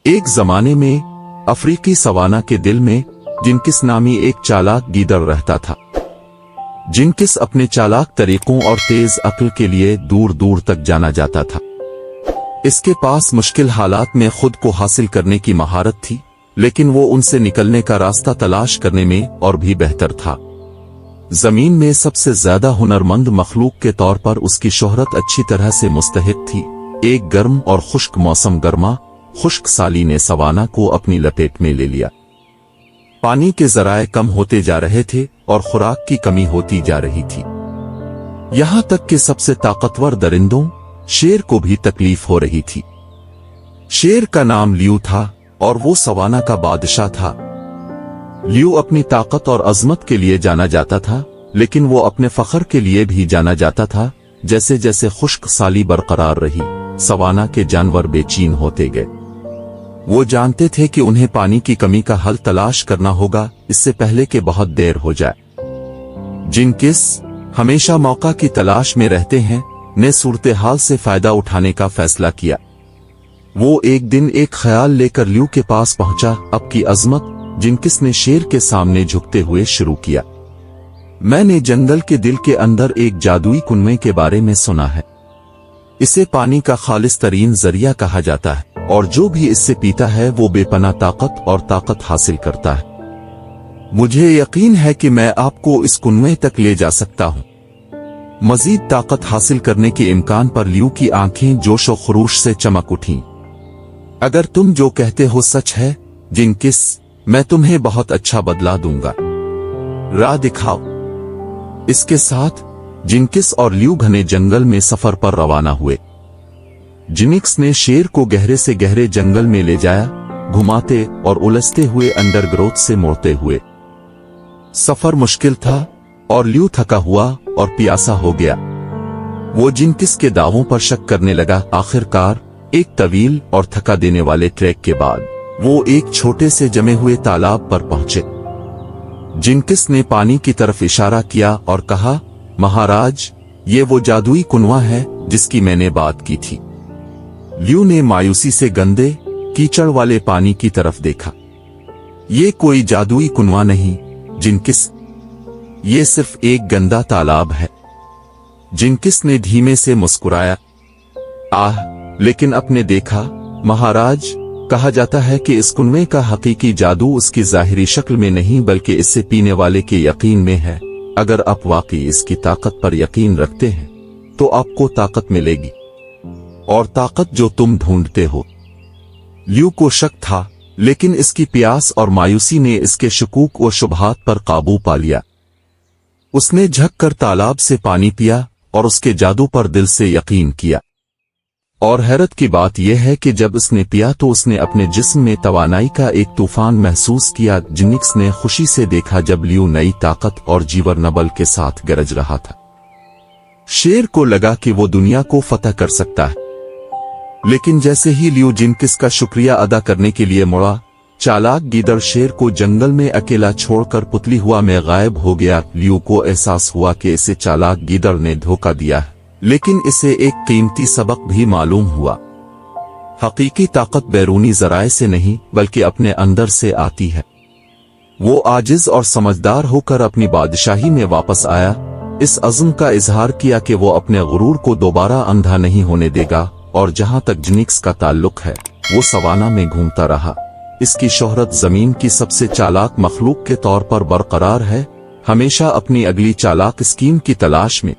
एक जमाने में अफ्रीकी सवाना के दिल में जिनकिस नामी एक चालाक गीदड़ रहता था। जिनकिस अपने चालाक तरीकों और तेज अक्ल के लिए दूर दूर तक जाना जाता था। इसके पास मुश्किल हालात में खुद को हासिल करने की महारत थी, लेकिन वो उनसे निकलने का रास्ता तलाश करने में और भी बेहतर था। जमीन में सबसे ज्यादा हुनरमंद मखलूक के तौर पर उसकी शोहरत अच्छी तरह से मुस्तहिक थी। एक गर्म और खुश्क मौसम गर्मा खुश्क साली ने सवाना को अपनी लपेट में ले लिया। पानी के जराए कम होते जा रहे थे और खुराक की कमी होती जा रही थी। यहां तक कि सबसे ताकतवर दरिंदों शेर को भी तकलीफ हो रही थी। शेर का नाम लियू था और वो सवाना का बादशाह था। लियू अपनी ताकत और अजमत के लिए जाना जाता था, लेकिन वो अपने फख्र के लिए भी जाना जाता था। जैसे जैसे खुश्क साली बरकरार रही, सवाना के जानवर बेचैन होते गए। वो जानते थे कि उन्हें पानी की कमी का हल तलाश करना होगा, इससे पहले कि बहुत देर हो जाए। जिनकिस हमेशा मौका की तलाश में रहते हैं, ने सूरत हाल से फायदा उठाने का फैसला किया। वो एक दिन एक ख्याल लेकर लियू के पास पहुंचा। अब की अजमत जिनकिस ने शेर के सामने झुकते हुए शुरू किया। मैंने जंगल के दिल के अंदर एक जादुई कुएं के बारे में सुना है। इसे पानी का खालिस तरीन जरिया कहा जाता है, और जो भी इससे पीता है वो बेपनाह ताकत और ताकत हासिल करता है। मुझे यकीन है कि मैं आपको इस कुएं तक ले जा सकता हूं। मजीद ताकत हासिल करने के इम्कान पर लियू की आंखें जोश और खरूश से चमक उठीं। अगर तुम जो कहते हो सच है जिनकिस, मैं तुम्हें बहुत अच्छा बदला दूंगा। राह दिखाओ। इसके साथ जिनकिस और लियू घने जंगल में सफर पर रवाना हुए। जिनिक्स ने शेर को गहरे से गहरे जंगल में ले जाया, घुमाते और उलझते हुए अंडरग्रोथ से मोड़ते हुए। सफर मुश्किल था और लियू थका हुआ और प्यासा हो गया। वो जिनकिस के दावों पर शक करने लगा। आखिरकार एक तवील और थका देने वाले ट्रैक के बाद वो एक छोटे से जमे हुए तालाब पर पहुंचे। जिनकिस ने पानी की तरफ इशारा किया और कहा, महाराज, ये वो जादुई कुआं है जिसकी मैंने बात की थी। लियू ने मायूसी से गंदे कीचड़ वाले पानी की तरफ देखा। ये कोई जादुई कुआं नहीं जिनकिस, ये सिर्फ एक गंदा तालाब है। जिनकिस ने धीमे से मुस्कुराया। आह, लेकिन अपने देखा, महाराज, कहा जाता है कि इस कुएं का हकीकी जादू उसकी जाहिरी शक्ल में नहीं बल्कि इससे पीने वाले के यकीन में है। अगर आप वाकई इसकी ताकत पर यकीन रखते हैं तो आपको ताकत मिलेगी, और ताकत जो तुम ढूंढते हो। लियू को शक था, लेकिन इसकी प्यास और मायूसी ने इसके शकूक व शुबहात पर काबू पा लिया। उसने झुककर तालाब से पानी पिया और उसके जादू पर दिल से यकीन किया। और हैरत की बात यह है कि जब उसने पिया तो उसने अपने जिस्म में तवानाई का एक तूफान महसूस किया। जिनिक्स ने खुशी से देखा जब लियू नई ताकत और जीवर नबल के साथ गरज रहा था। शेर को लगा कि वो दुनिया को फतह कर सकता है, लेकिन जैसे ही लियू जिनकिस का शुक्रिया अदा करने के लिए मुड़ा, चालाक गीदड़ शेर को जंगल में अकेला छोड़कर पुतली हुआ में गायब हो गया। लियू को एहसास हुआ कि इसे चालाक गीदड़ ने धोखा दिया है, लेकिन इसे एक कीमती सबक भी मालूम हुआ। हकीकी ताकत बैरूनी जराए से नहीं बल्कि अपने अंदर से आती है। वो आजिज और समझदार होकर अपनी बादशाही में वापस आया। इस अज़्म का इजहार किया कि वो अपने गुरूर को दोबारा अंधा नहीं होने देगा, और जहां तक जिनिक्स का ताल्लुक है, वो सवाना में घूमता रहा। इसकी शोहरत जमीन की सबसे चालाक मखलूक के तौर पर बरकरार है, हमेशा अपनी अगली चालाक स्कीम की तलाश में।